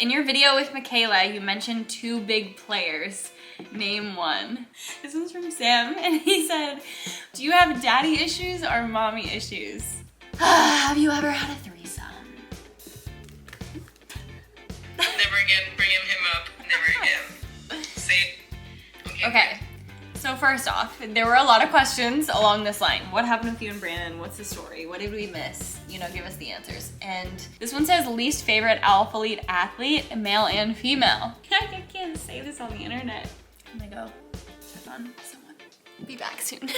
in your video with Michaela, you mentioned 2 big players. Name one. This one's from Sam, and he said, do you have daddy issues or mommy issues? Have you ever had a threesome? Never again, bringing him up. Never again. Say. Okay. So first off, there were a lot of questions along this line. What happened with you and Brandon? What's the story? What did we miss? You know, give us the answers. And this one says least favorite ALPHALETE athlete, male and female. I can't say this on the internet. I'm gonna go check on someone. Be back soon.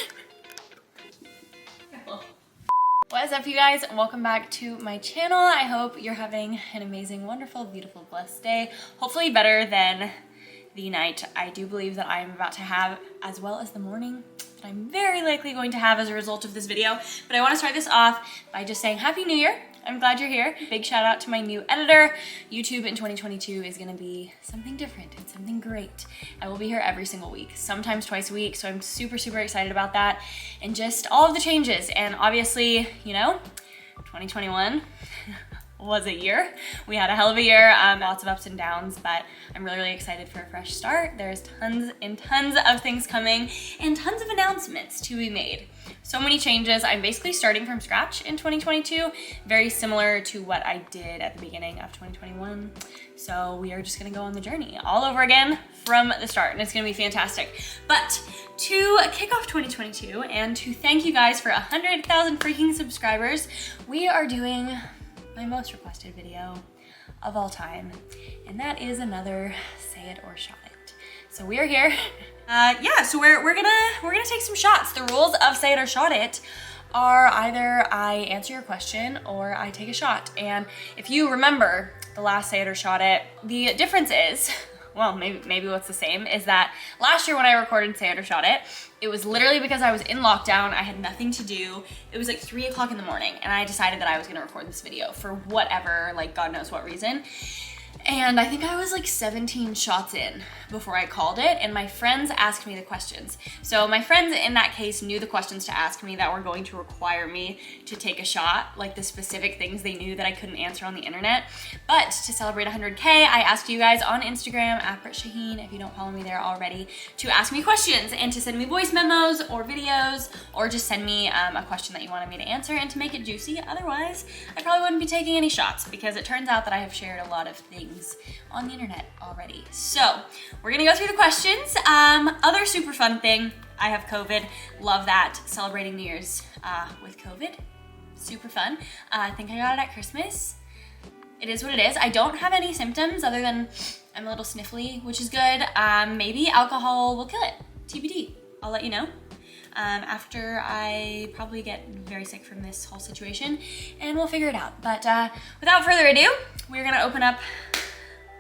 What is up, you guys? Welcome back to my channel. I hope you're having an amazing, wonderful, beautiful, blessed day. Hopefully better than the night I do believe that I am about to have, as well as the morning that I'm very likely going to have as a result of this video. But I want to start this off by just saying Happy New Year. I'm glad you're here. Big shout out to my new editor. YouTube in 2022 is gonna be something different and something great. I will be here every single week, sometimes twice a week, so I'm super, super excited about that. And just all of the changes. And obviously, you know, 2021 was a year. We had a hell of a year, lots of ups and downs, but I'm really, really excited for a fresh start. There's tons and tons of things coming and tons of announcements to be made. So many changes. I'm basically starting from scratch in 2022, very similar to what I did at the beginning of 2021. So we are just gonna go on the journey all over again from the start, and it's gonna be fantastic. But to kick off 2022 and to thank you guys for 100,000 freaking subscribers, we are doing my most requested video of all time, and that is another Say It or Shot It. So we are here. Yeah, so we're gonna take some shots. The rules of Say It or Shot It are either I answer your question or I take a shot. And if you remember the last Say It or Shot It, the difference is, well, maybe what's the same, is that last year when I recorded Say It or Shot It, it was literally because I was in lockdown, I had nothing to do. It was like 3 o'clock in the morning, and I decided that I was gonna record this video for whatever, like God knows what reason. And I think I was like 17 shots in before I called it, and my friends asked me the questions. So my friends in that case knew the questions to ask me that were going to require me to take a shot, like the specific things they knew that I couldn't answer on the internet. But to celebrate 100K, I asked you guys on Instagram, @BrittShaheen, if you don't follow me there already, to ask me questions and to send me voice memos or videos, or just send me a question that you wanted me to answer and to make it juicy. Otherwise, I probably wouldn't be taking any shots, because it turns out that I have shared a lot of things on the internet already. So we're gonna go through the questions. Other super fun thing, I have COVID. Love that, celebrating New Year's with COVID. Super fun. I think I got it at Christmas. It is what it is. I don't have any symptoms other than I'm a little sniffly, which is good. Maybe alcohol will kill it. TBD. I'll let you know. After I probably get very sick from this whole situation, and we'll figure it out. But without further ado, we're gonna open up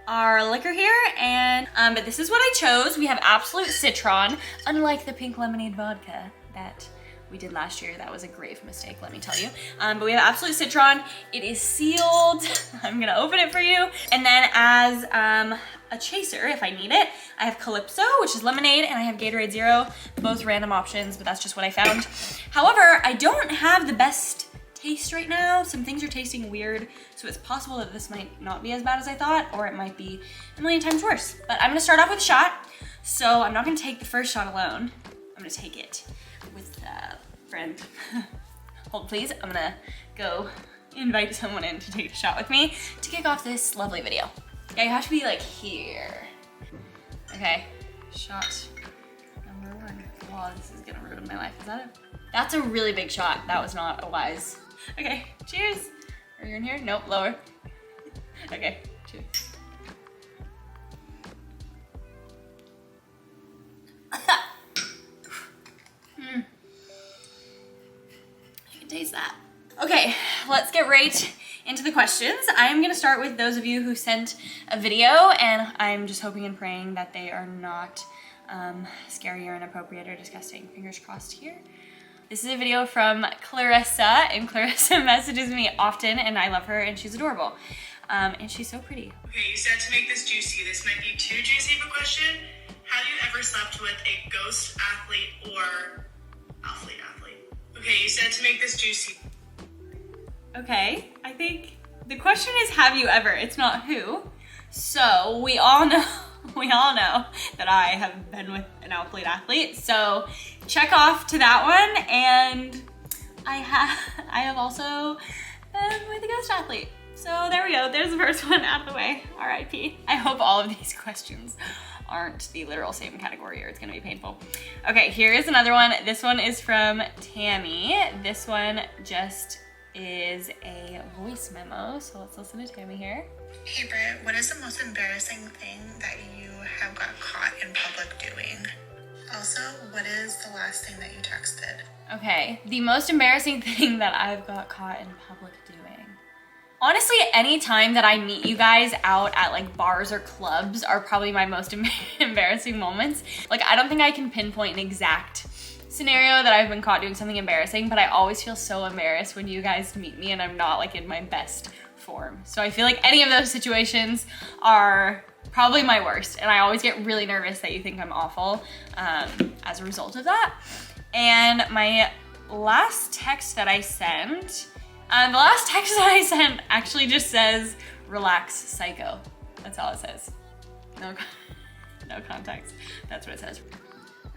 our liquor here, and but this is what I chose. We have Absolute Citron, unlike the pink lemonade vodka that we did last year. That was a grave mistake, let me tell you. But we have Absolute Citron. It is sealed. I'm gonna open it for you. And then as a chaser, if I need it, I have Calypso, which is lemonade, and I have Gatorade Zero, both random options, but that's just what I found. However, I don't have the best taste right now. Some things are tasting weird, so it's possible that this might not be as bad as I thought, or it might be a million times worse. But I'm gonna start off with a shot, so I'm not gonna take the first shot alone. I'm gonna take it with a friend. Hold please, I'm gonna go invite someone in to take a shot with me to kick off this lovely video. Yeah, you have to be like here. Okay, shot number 1. Wow, this is gonna ruin my life. Is that it? That's a really big shot. That was not a wise. Okay, cheers. Are you in here? Nope, lower. Okay, cheers. I can taste that. Okay, let's get right into the questions. I'm gonna start with those of you who sent a video, and I'm just hoping and praying that they are not scary or inappropriate or disgusting. Fingers crossed here. This is a video from Clarissa, and Clarissa messages me often, and I love her, and she's adorable. And she's so pretty. Okay, you said to make this juicy. This might be too juicy of a question. Have you ever slept with a ghost athlete or ALPHALETE athlete? Okay, you said to make this juicy. Okay, I think the question is have you ever, it's not who. So we all know that I have been with an ALPHALETE athlete. So check off to that one. And I have also been with a ghost athlete. So there we go. There's the first one out of the way. RIP. I hope all of these questions aren't the literal same category or it's gonna be painful. Okay, here is another one. This one is from Tammy. This one just is a voice memo. So let's listen to Tammy here. Hey Britt, what is the most embarrassing thing that you have got caught in public doing? Also, what is the last thing that you texted? Okay, the most embarrassing thing that I've got caught in public doing. Honestly, any time that I meet you guys out at like bars or clubs are probably my most embarrassing moments. Like, I don't think I can pinpoint an exact scenario that I've been caught doing something embarrassing, but I always feel so embarrassed when you guys meet me and I'm not like in my best form. So I feel like any of those situations are probably my worst, and I always get really nervous that you think I'm awful as a result of that. And my last text that I sent, actually just says, relax, psycho. That's all it says. No context. That's what it says.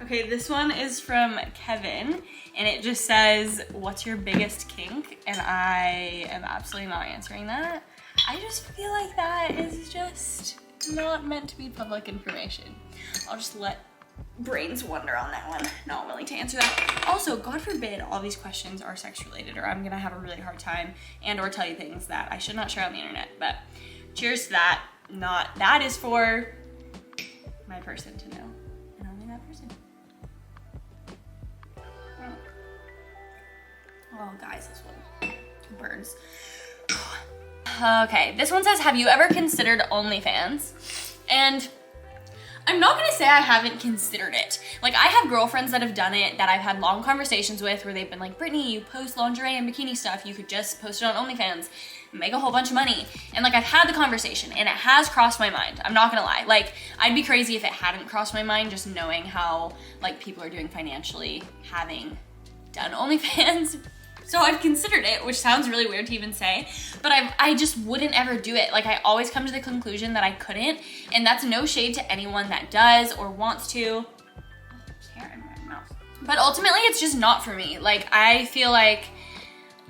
Okay, this one is from Kevin, and it just says, what's your biggest kink? And I am absolutely not answering that. I just feel like that is just not meant to be public information. I'll just let brains wonder on that one. Not willing to answer that. Also, God forbid all these questions are sex related, or I'm gonna have a really hard time and or tell you things that I should not share on the internet. But cheers to that. That is for my person to know, and only that person. Oh guys, this one burns. Okay, this one says, have you ever considered OnlyFans? And I'm not gonna say I haven't considered it. Like, I have girlfriends that have done it that I've had long conversations with where they've been like, Brittany, you post lingerie and bikini stuff, you could just post it on OnlyFans and make a whole bunch of money. And like, I've had the conversation and it has crossed my mind. I'm not gonna lie. Like, I'd be crazy if it hadn't crossed my mind, just knowing how like people are doing financially having done OnlyFans. So I've considered it, which sounds really weird to even say, but I just wouldn't ever do it. Like, I always come to the conclusion that I couldn't, and that's no shade to anyone that does or wants to. Hair in my mouth. But ultimately, it's just not for me. Like, I feel like,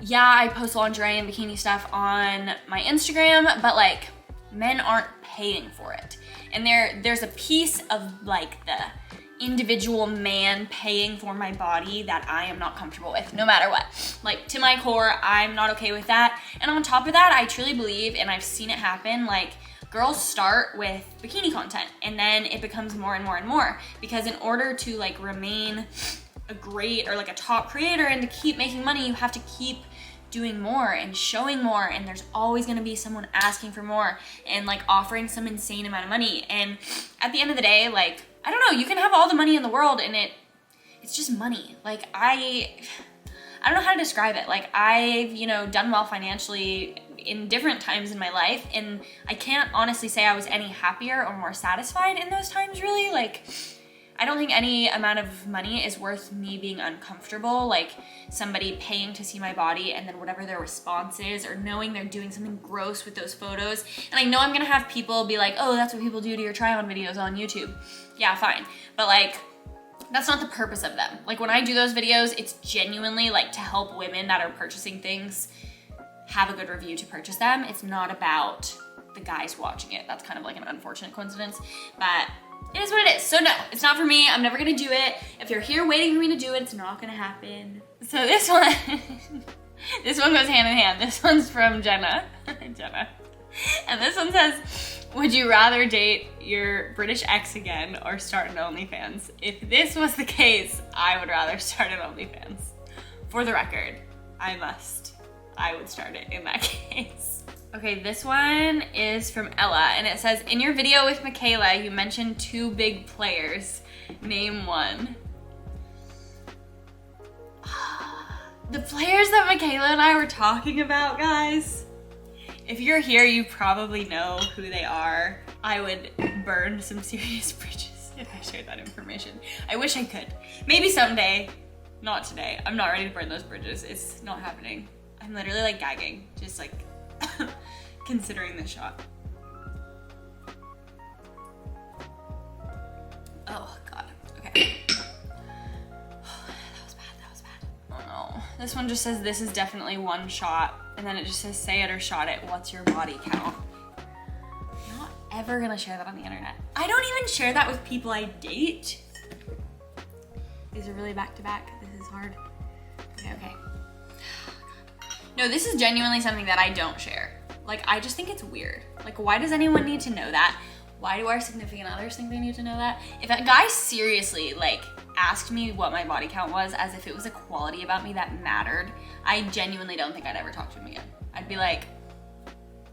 yeah, I post lingerie and bikini stuff on my Instagram, but like, men aren't paying for it. And there's a piece of like the individual man paying for my body that I am not comfortable with, no matter what. Like, to my core, I'm not okay with that. And on top of that, I truly believe, and I've seen it happen, like, girls start with bikini content and then it becomes more and more and more, because in order to like remain a great or like a top creator and to keep making money, you have to keep doing more and showing more, and there's always going to be someone asking for more and like offering some insane amount of money. And at the end of the day, like, I don't know, you can have all the money in the world and it's just money. Like, I don't know how to describe it. Like, I've, done well financially in different times in my life, and I can't honestly say I was any happier or more satisfied in those times, really. Like, I don't think any amount of money is worth me being uncomfortable, like somebody paying to see my body and then whatever their response is, or knowing they're doing something gross with those photos. And I know I'm gonna have people be like, oh, that's what people do to your try-on videos on YouTube. Yeah, fine. But like, that's not the purpose of them. Like, when I do those videos, it's genuinely like to help women that are purchasing things have a good review to purchase them. It's not about the guys watching it. That's kind of like an unfortunate coincidence, but it is what it is. So no, it's not for me. I'm never gonna do it. If you're here waiting for me to do it, it's not gonna happen. So this one, this one goes hand in hand. This one's from Jenna. Jenna. And this one says, would you rather date your British ex again or start an OnlyFans? If this was the case, I would rather start an OnlyFans. For the record, I would start it in that case. Okay, this one is from Ella, and it says, in your video with Michaela, you mentioned 2 big players. Name one. The players that Michaela and I were talking about, guys, if you're here, you probably know who they are. I would burn some serious bridges if I shared that information. I wish I could. Maybe someday, not today. I'm not ready to burn those bridges. It's not happening. I'm literally like gagging, just like considering this shot. This one just says, this is definitely one shot. And then it just says, say it or shot it. What's your body count? I'm not ever gonna share that on the internet. I don't even share that with people I date. These are really back to back. This is hard. Okay. No, this is genuinely something that I don't share. Like, I just think it's weird. Like, why does anyone need to know that? Why do our significant others think they need to know that? If a guy seriously, like, asked me what my body count was as if it was a quality about me that mattered, I genuinely don't think I'd ever talk to him again. I'd be like,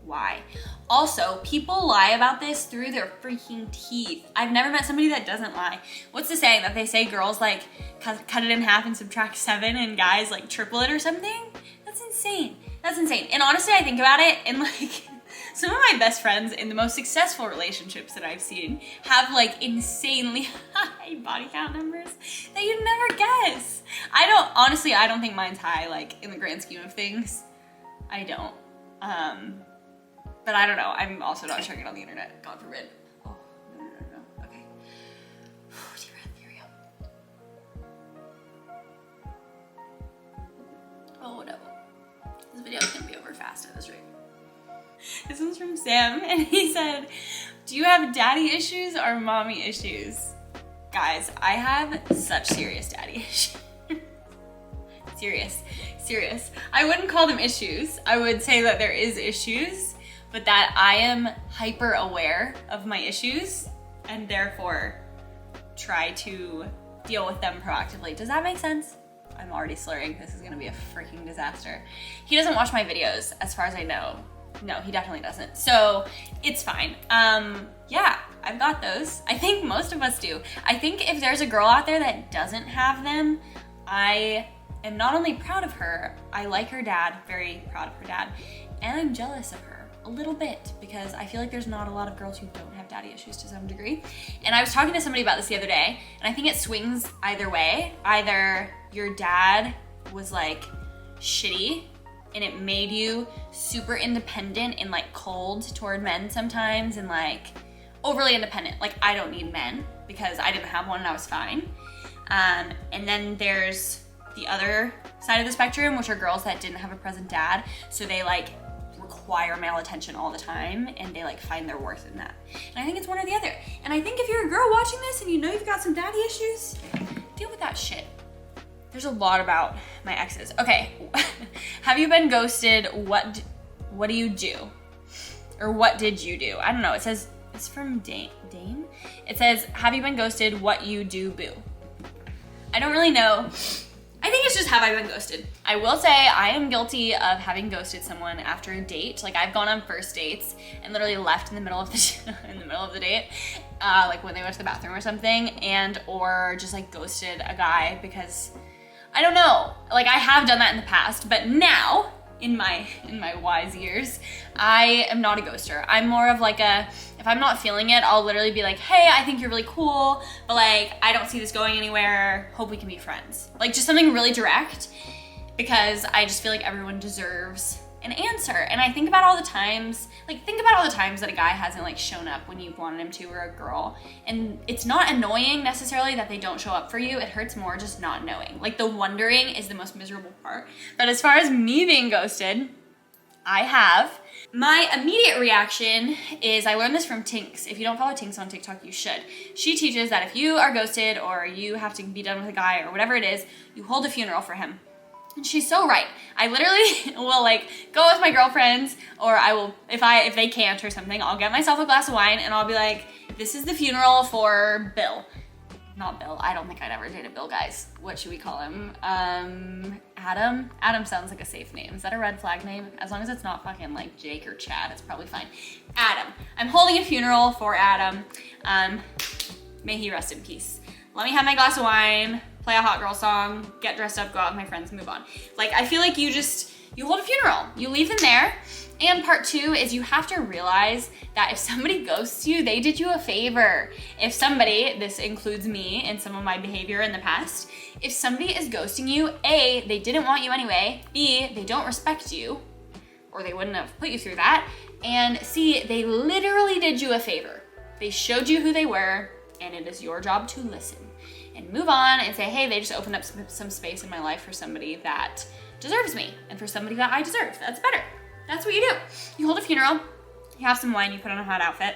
why? Also, people lie about this through their freaking teeth. I've never met somebody that doesn't lie. What's the saying that they say girls like cut it in half and subtract 7 and guys like triple it or something? That's insane. That's insane. And honestly, I think about it and like some of my best friends in the most successful relationships that I've seen have like insanely high body count numbers that you'd never guess. Honestly, I don't think mine's high like in the grand scheme of things. I don't. But I don't know. I'm also not sharing it on the internet. God forbid. Oh, no. Okay. Deep breath. Here we go. Oh, no. This video is gonna be over fast at this rate. This one's from Sam, and he said, do you have daddy issues or mommy issues? Guys, I have such serious daddy issues. Serious. I wouldn't call them issues. I would say that there is issues, but that I am hyper aware of my issues and therefore try to deal with them proactively. Does that make sense? I'm already slurring. This is gonna be a freaking disaster. He doesn't watch my videos as far as I know. No, he definitely doesn't. So it's fine. Yeah, I've got those. I think most of us do. I think if there's a girl out there that doesn't have them, I am not only proud of her, I like her dad, very proud of her dad, and I'm jealous of her a little bit because I feel like there's not a lot of girls who don't have daddy issues to some degree. And I was talking to somebody about this the other day, and I think it swings either way. Either your dad was like shitty and it made you super independent and like cold toward men sometimes and like overly independent. Like, I don't need men because I didn't have one and I was fine. And then there's the other side of the spectrum, which are girls that didn't have a present dad, so they like require male attention all the time and they like find their worth in that. And I think it's one or the other. And I think if you're a girl watching this and you know you've got some daddy issues, deal with that shit. There's a lot about my exes. Okay, have you been ghosted? What do you do? Or what did you do? I don't know, it says, it's from Dame? It says, have you been ghosted? What you do, boo? I don't really know. I think it's just, have I been ghosted? I will say I am guilty of having ghosted someone after a date. Like, I've gone on first dates and literally left in the middle of the date, like when they went to the bathroom or something, and or just like ghosted a guy because I don't know. Like, I have done that in the past, but now in my wise years, I am not a ghoster. I'm more of like if I'm not feeling it, I'll literally be like, hey, I think you're really cool, but like, I don't see this going anywhere. Hope we can be friends. Like, just something really direct, because I just feel like everyone deserves an answer. And I think about all the times, that a guy hasn't like shown up when you've wanted him to, or a girl. And it's not annoying necessarily that they don't show up for you. It hurts more just not knowing. Like, the wondering is the most miserable part. But as far as me being ghosted, I have. My immediate reaction is, I learned this from Tinks. If you don't follow Tinks on TikTok, you should. She teaches that if you are ghosted or you have to be done with a guy or whatever it is, you hold a funeral for him. And she's so right. I literally will like go with my girlfriends, or I will, if they can't or something, I'll get myself a glass of wine and I'll be like, this is the funeral for Bill. Not Bill, I don't think I'd ever date a Bill, guys. What should we call him? Adam? Adam sounds like a safe name. Is that a red flag name? As long as it's not fucking like Jake or Chad, it's probably fine. Adam. I'm holding a funeral for Adam. May he rest in peace. Let me have my glass of wine, play a hot girl song, get dressed up, go out with my friends, move on. Like, I feel like you hold a funeral. You leave them there. And part 2 is you have to realize that if somebody ghosts you, they did you a favor. If somebody, this includes me and some of my behavior in the past, if somebody is ghosting you, A, they didn't want you anyway, B, they don't respect you, or they wouldn't have put you through that, and C, they literally did you a favor. They showed you who they were, and it is your job to listen and move on and say, hey, they just opened up some space in my life for somebody that deserves me and for somebody that I deserve. That's better. That's what you do. You hold a funeral, you have some wine, you put on a hot outfit.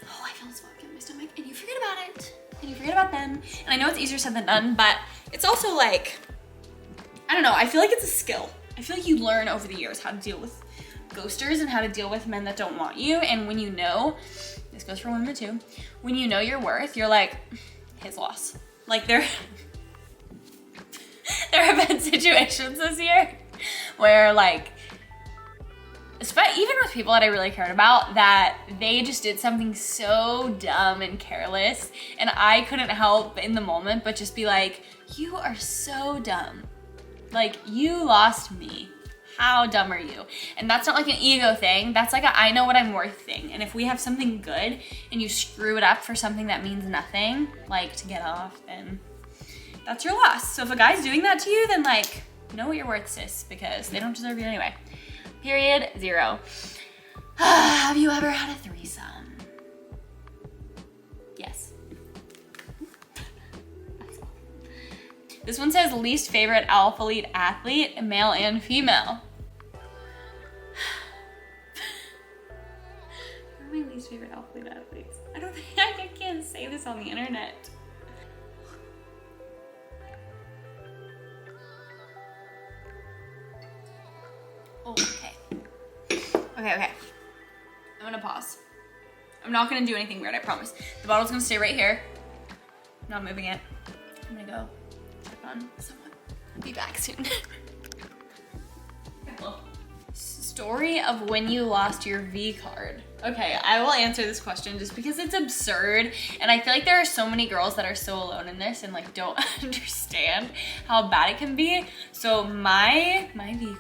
Oh, I feel this vodka in my stomach. And you forget about it. And you forget about them. And I know it's easier said than done, but it's also like, I don't know, I feel like it's a skill. I feel like you learn over the years how to deal with ghosters and how to deal with men that don't want you. And when you know, this goes for women too, when you know your worth, you're like, his loss. Like there have been situations this year where like, even with people that I really cared about, that they just did something so dumb and careless, and I couldn't help in the moment but just be like, you are so dumb. Like, you lost me. How dumb are you? And that's not like an ego thing. That's like a I know what I'm worth thing. And if we have something good and you screw it up for something that means nothing, like to get off, then that's your loss. So if a guy's doing that to you, then like, know what you're worth, sis, because they don't deserve you anyway. Period. 0. Have you ever had a threesome? Yes. This one says least favorite ALPHALETE athlete, male and female. What are my least favorite ALPHALETE athletes? I don't think I can't say this on the internet. Oh, okay. Okay. I'm gonna pause. I'm not gonna do anything weird, I promise. The bottle's gonna stay right here. I'm not moving it. I'm gonna go check on someone. I'll be back soon. Story of when you lost your V card. Okay, I will answer this question just because it's absurd, and I feel like there are so many girls that are so alone in this and like don't understand how bad it can be. So my V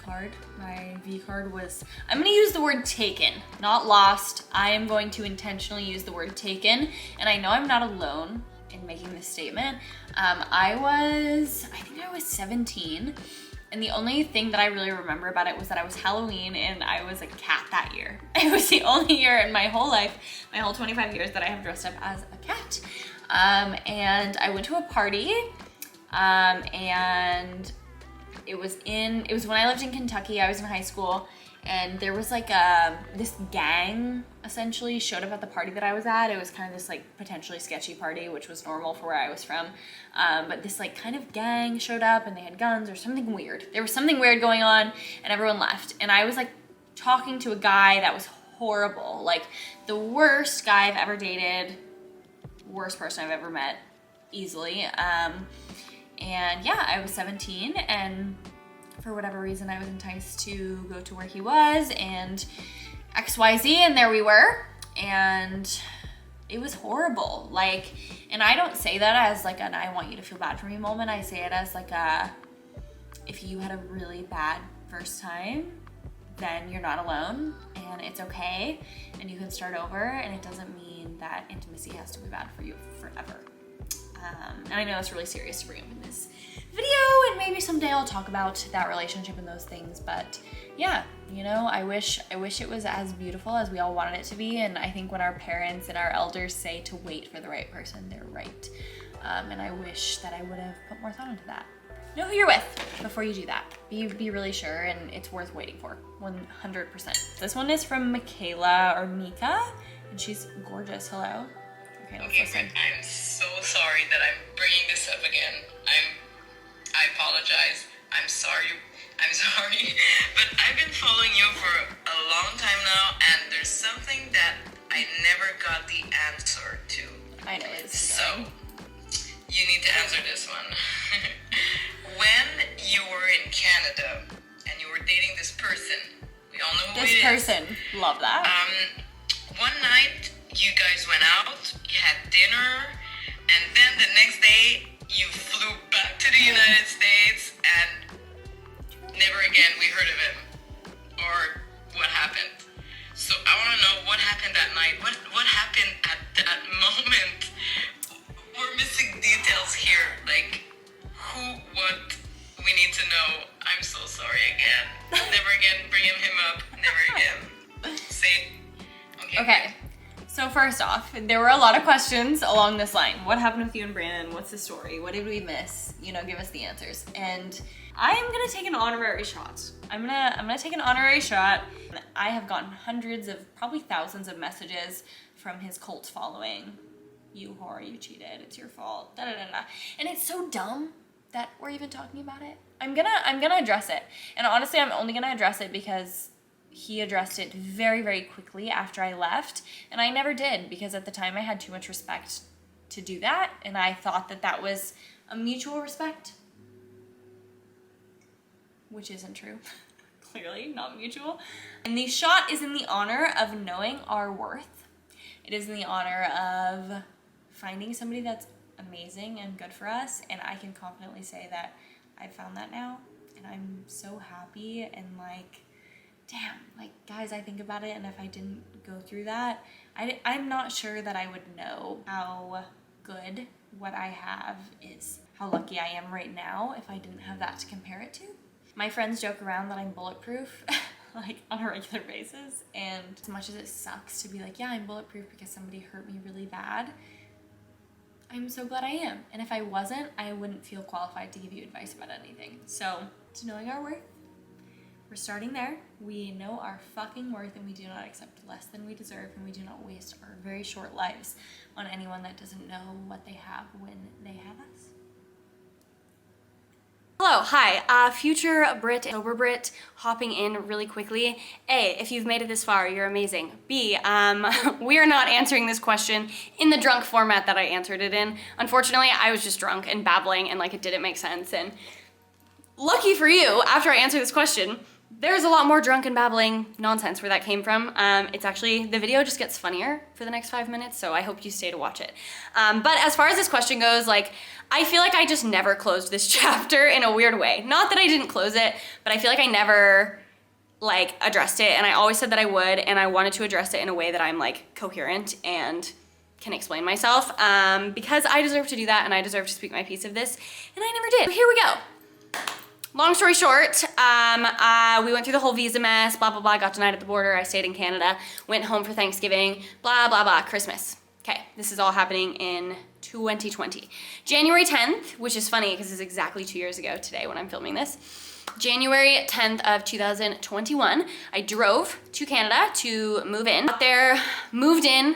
card was, I'm gonna use the word taken, not lost. I am going to intentionally use the word taken, and I know I'm not alone in making this statement. I think I was 17. And the only thing that I really remember about it was that I was Halloween and I was a cat that year. It was the only year in my whole life, my whole 25 years, that I have dressed up as a cat. And I went to a party, and it was when I lived in Kentucky. I was in high school, and there was like this gang essentially showed up at the party that I was at. It was kind of this like potentially sketchy party, which was normal for where I was from. But this like kind of gang showed up and they had guns or something weird. There was something weird going on and everyone left. And I was like talking to a guy that was horrible. Like the worst guy I've ever dated, worst person I've ever met, easily. And yeah, I was 17 and for whatever reason, I was enticed to go to where he was and XYZ, and there we were, and it was horrible. Like, and I don't say that as like an I want you to feel bad for me moment. I say it as like a, if you had a really bad first time, then you're not alone and it's okay and you can start over, and it doesn't mean that intimacy has to be bad for you forever. And I know that's really serious to bring up in this video, and maybe someday I'll talk about that relationship and those things, but yeah, you know, I wish it was as beautiful as we all wanted it to be. And I think when our parents and our elders say to wait for the right person, they're right. And I wish that I would have put more thought into that. Know who you're with before you do that. Be really sure, and it's worth waiting for, 100%. This one is from Michaela or Mika, and she's gorgeous. Hello. Okay, let's listen. I'm so sorry that I'm bringing this up again. I apologize. I'm sorry, but I've been following you for a long time now, and there's something that I never got the answer to. I know it's so. You need to answer this one. When you were in Canada and you were dating this person, we all know who it is. This person, love that. One night you guys went out, you had dinner, and then the next day you flew back to the United States, and never again we heard of him or what happened. So I want to know what happened that night. What happened at that moment? We're missing details here, like who, what, we need to know. I'm so sorry again. Never again bringing him up. Never again. Say. Okay. So first off, there were a lot of questions along this line. What happened with you and Brandon? What's the story? What did we miss? You know, give us the answers. And I am gonna take an honorary shot. I'm gonna take an honorary shot. I have gotten hundreds of, probably thousands of messages from his cult following. You whore, you cheated, it's your fault, da da da da. And it's so dumb that we're even talking about it. I'm gonna address it. And honestly, I'm only gonna address it because he addressed it very, very quickly after I left. And I never did, because at the time I had too much respect to do that. And I thought that that was a mutual respect, which isn't true. Clearly not mutual. And the shot is in the honor of knowing our worth. It is in the honor of finding somebody that's amazing and good for us. And I can confidently say that I've found that now. And I'm so happy and like, damn, like guys, I think about it, and if I didn't go through that, I'm not sure that I would know how good what I have is, how lucky I am right now if I didn't have that to compare it to. My friends joke around that I'm bulletproof like on a regular basis, and as much as it sucks to be like, yeah, I'm bulletproof because somebody hurt me really bad, I'm so glad I am. And if I wasn't, I wouldn't feel qualified to give you advice about anything. So, to knowing our worth, we're starting there. We know our fucking worth, and we do not accept less than we deserve, and we do not waste our very short lives on anyone that doesn't know what they have when they have us. Hello, hi, future Britt, sober Britt, hopping in really quickly. A, if you've made it this far, you're amazing. B, we are not answering this question in the drunk format that I answered it in. Unfortunately, I was just drunk and babbling, and like it didn't make sense. And lucky for you, after I answer this question, there's a lot more drunk and babbling nonsense where that came from. It's actually, the video just gets funnier for the next 5 minutes, so I hope you stay to watch it. But as far as this question goes, like, I feel like I just never closed this chapter in a weird way. Not that I didn't close it, but I feel like I never, like, addressed it, and I always said that I would, and I wanted to address it in a way that I'm, like, coherent and can explain myself, because I deserve to do that, and I deserve to speak my piece of this, and I never did. So here we go. Long story short, we went through the whole visa mess, blah, blah, blah, got denied at the border, I stayed in Canada, went home for Thanksgiving, blah, blah, blah, Christmas. Okay, this is all happening in 2020. January 10th, which is funny because it's exactly 2 years ago today when I'm filming this. January 10th of 2021, I drove to Canada to move in. Got there, moved in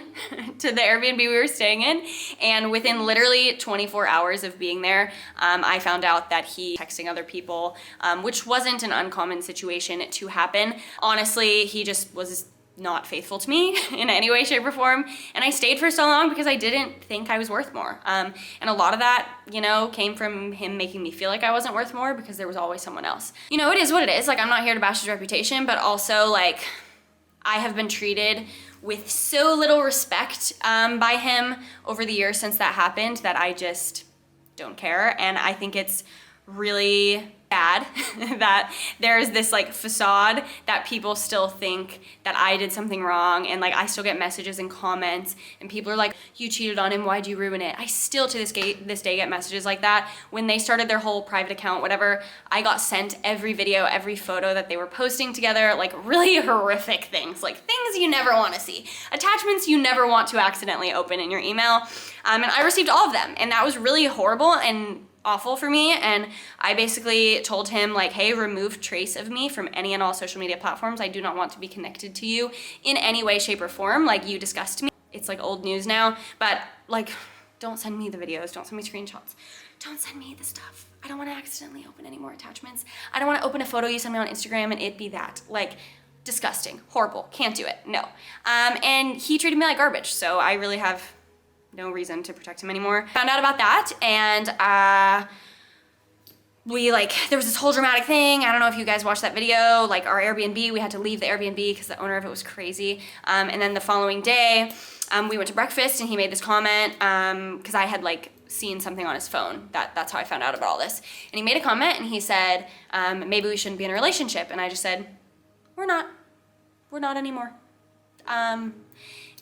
to the Airbnb we were staying in, and within literally 24 hours of being there, I found out that he texting other people, which wasn't an uncommon situation to happen. Honestly, he just was not faithful to me in any way, shape, or form. And I stayed for so long because I didn't think I was worth more. And a lot of that, you know, came from him making me feel like I wasn't worth more because there was always someone else. You know, it is what it is. Like, I'm not here to bash his reputation, but also, like, I have been treated with so little respect by him over the years since that happened that I just don't care. And I think it's really bad that there's this like facade that people still think that I did something wrong, and like I still get messages and comments and people are like, you cheated on him, why'd you ruin it? I still to this day get messages like that. When they started their whole private account, whatever, I got sent every video, every photo that they were posting together, like really horrific things, like things you never want to see, attachments you never want to accidentally open in your email, and I received all of them, and that was really horrible and awful for me. And I basically told him like, hey, remove trace of me from any and all social media platforms. I do not want to be connected to you in any way, shape, or form. Like, you disgust me. It's like old news now, but like, don't send me the videos, don't send me screenshots, don't send me the stuff. I don't want to accidentally open any more attachments. I don't want to open a photo you send me on Instagram and it be that. Like, disgusting, horrible, can't do it, no. And he treated me like garbage, so I really have no reason to protect him anymore. Found out about that, and there was this whole dramatic thing. I don't know if you guys watched that video, like our Airbnb, we had to leave the Airbnb because the owner of it was crazy. And then the following day, we went to breakfast and he made this comment, because I had like seen something on his phone. That's how I found out about all this. And he made a comment and he said, maybe we shouldn't be in a relationship. And I just said, we're not anymore.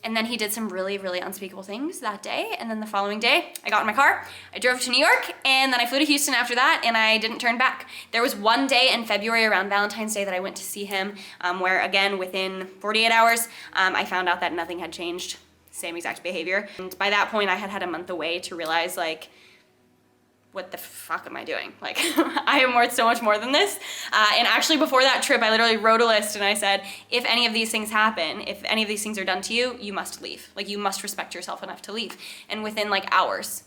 And then he did some really, really unspeakable things that day. And then the following day, I got in my car, I drove to New York, and then I flew to Houston after that, and I didn't turn back. There was one day in February around Valentine's Day that I went to see him, where again, within 48 hours, I found out that nothing had changed same exact behavior. And by that point I had had a month away to realize like, what the fuck am I doing? Like, I am worth so much more than this. And actually before that trip, I literally wrote a list and I said, if any of these things happen, if any of these things are done to you, you must leave. Like, you must respect yourself enough to leave. And within like hours,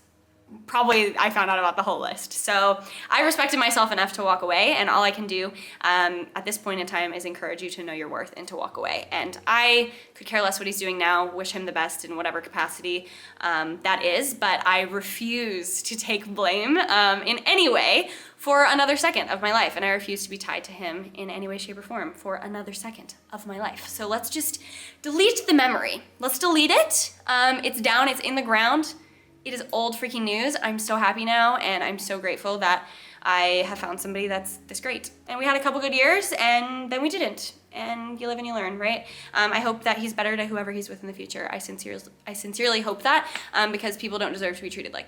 probably I found out about the whole list. So I respected myself enough to walk away, and all I can do at this point in time is encourage you to know your worth and to walk away. And I could care less what he's doing now, wish him the best in whatever capacity that is, but I refuse to take blame in any way for another second of my life, and I refuse to be tied to him in any way, shape, or form for another second of my life. So let's just delete the memory. Let's delete it. It's down, it's in the ground. It is old freaking news. I'm so happy now, and I'm so grateful that I have found somebody that's this great. And we had a couple good years, and then we didn't. And you live and you learn, right? I hope that he's better to whoever he's with in the future. I sincerely hope that, because people don't deserve to be treated like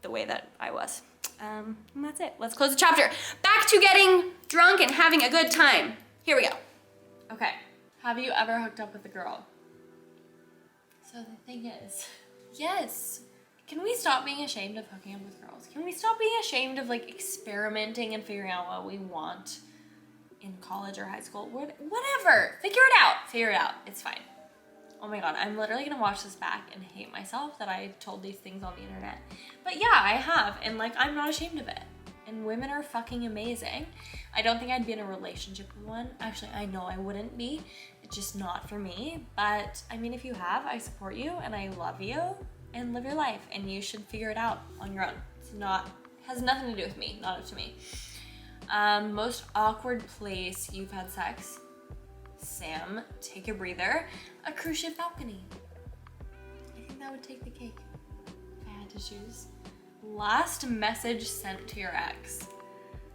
the way that I was. And that's it. Let's close the chapter. Back to getting drunk and having a good time. Here we go. Okay. Have you ever hooked up with a girl? So the thing is, yes. Can we stop being ashamed of hooking up with girls? Can we stop being ashamed of like experimenting and figuring out what we want in college or high school? Whatever, figure it out, it's fine. Oh my God, I'm literally gonna watch this back and hate myself that I told these things on the internet. But yeah, I have, and like, I'm not ashamed of it. And women are fucking amazing. I don't think I'd be in a relationship with one. Actually, I know I wouldn't be. It's just not for me. But I mean, if you have, I support you and I love you. And live your life, and you should figure it out on your own. It's not, has nothing to do with me, not up to me. Most awkward place you've had sex? Sam, take a breather. A cruise ship balcony. I think that would take the cake if I had to choose. Last message sent to your ex.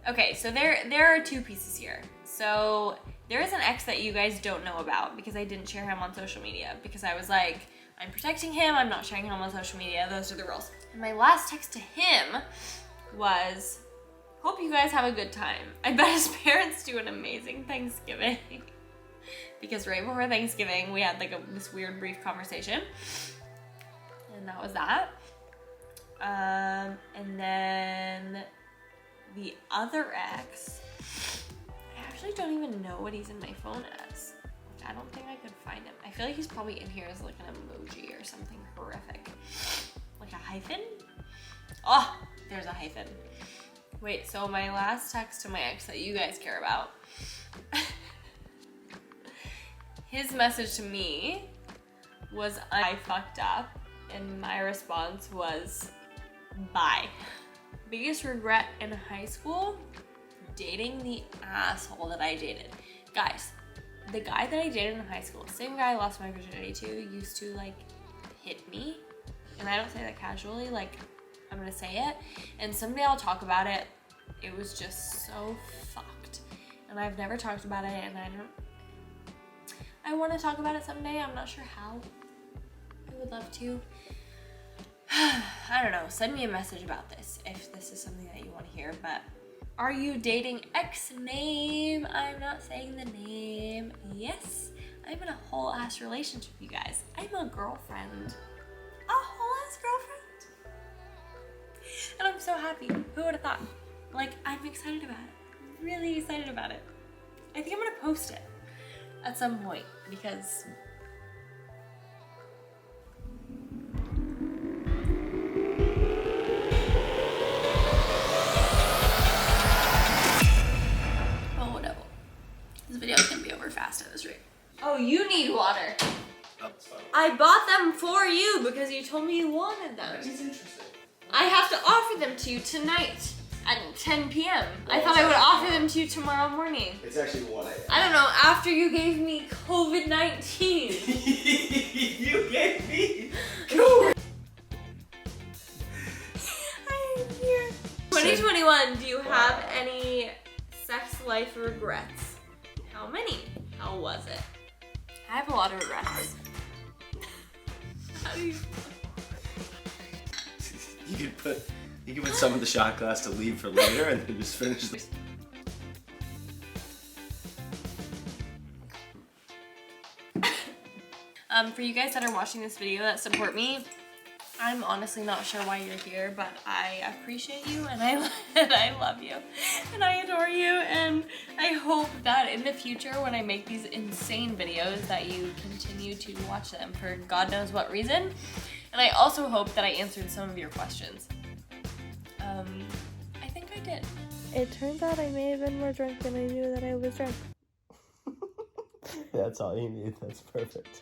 Okay, so there are two pieces here. So there is an ex that you guys don't know about because I didn't share him on social media because I was like, I'm protecting him, I'm not sharing him on social media, those are the rules. And my last text to him was, hope you guys have a good time. I bet his parents do an amazing Thanksgiving. Because right before Thanksgiving, we had like this weird brief conversation. And that was that. And then the other ex, I actually don't even know what he's in my phone as. I don't think I could find him. I feel like he's probably in here as like an emoji or something horrific. Like a hyphen? Oh, there's a hyphen. Wait, so my last text to my ex that you guys care about. His message to me was, I fucked up. And my response was, bye. Biggest regret in high school? Dating the asshole that I dated. Guys, the guy that I dated in high school, same guy I lost my virginity to, used to like hit me. And I don't say that casually, like I'm gonna say it. And someday I'll talk about it. It was just so fucked. And I've never talked about it, and I want to talk about it someday. I'm not sure how. I would love to. I don't know, send me a message about this if this is something that you want to hear, but are you dating X name? I'm not saying the name. Yes, I'm in a whole ass relationship, you guys. I'm a girlfriend. A whole ass girlfriend. And I'm so happy. Who would have thought? Like, I'm excited about it. Really excited about it. I think I'm gonna post it at some point because this video is gonna be over fast at this rate. Oh, you need water. I bought them for you because you told me you wanted them. He's interested. I have to offer them to you tonight at 10 p.m. I thought I would offer them to you tomorrow morning. It's actually 1 a.m. I don't know, after you gave me COVID-19. You gave me COVID. I'm here. 2021, do you have any sex life regrets? How many? How was it? I have a lot of regrets. How do you... You can put some of the shot glass to leave for later and then just finish this. For you guys that are watching this video that support me, I'm honestly not sure why you're here, but I appreciate you and I love you and I adore you, and I hope that in the future when I make these insane videos that you continue to watch them for God knows what reason. And I also hope that I answered some of your questions. I think I did. It turns out I may have been more drunk than I knew that I was drunk. That's all you need. That's perfect.